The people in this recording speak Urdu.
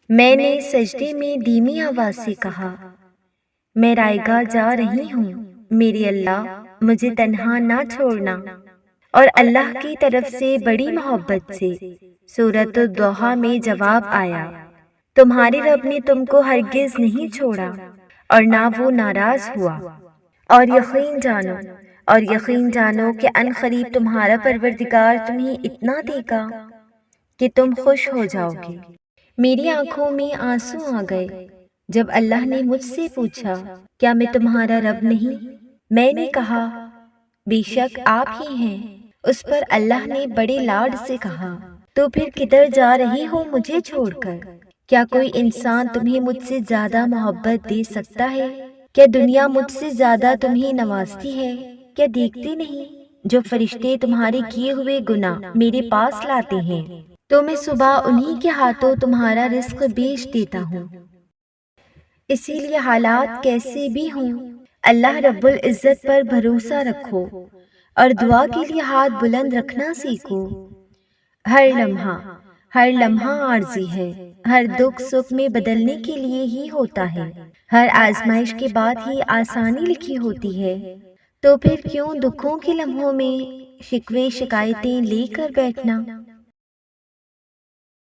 میں نے سجدے میں دھیمی آواز سے کہا، میں رائیگاہ جا رہی ہوں، میرے اللہ مجھے تنہا نہ چھوڑنا۔ اور اللہ کی طرف سے بڑی محبت سے سورۃ الضحیٰ میں جواب آیا، تمہارے رب نے تم کو ہرگز نہیں چھوڑا اور نہ وہ ناراض ہوا۔ اور یقین جانو کہ ان قریب تمہارا پروردگار تمہیں اتنا دے گا کہ تم خوش ہو جاؤ گے۔ میری آنکھوں میں آنسو آ گئے جب اللہ نے مجھ سے پوچھا، کیا میں تمہارا رب نہیں؟ میں نے کہا، بے شک آپ ہی ہیں۔ اس پر اللہ نے بڑے لاڈ سے کہا، تو پھر کدھر جا رہی ہو مجھے چھوڑ کر؟ کیا کوئی انسان تمہیں مجھ سے زیادہ محبت دے سکتا ہے؟ کیا دنیا مجھ سے زیادہ تمہیں نوازتی ہے؟ کیا دیکھتے نہیں جو فرشتے تمہارے کیے ہوئے گناہ میرے پاس لاتے ہیں، تو میں صبح انہی کے ہاتھوں تمہارا رزق بیچ دیتا ہوں۔ اسی لیے حالات کیسے بھی ہوں، اللہ رب العزت پر بھروسہ رکھو اور دعا کے لیے ہاتھ بلند رکھنا سیکھو۔ ہر لمحہ عارضی ہے، ہر دکھ سکھ میں بدلنے کے لیے ہی ہوتا ہے، ہر آزمائش کے بعد ہی آسانی لکھی ہوتی ہے۔ تو پھر کیوں دکھوں کے لمحوں میں شکوے شکایتیں لے کر بیٹھنا؟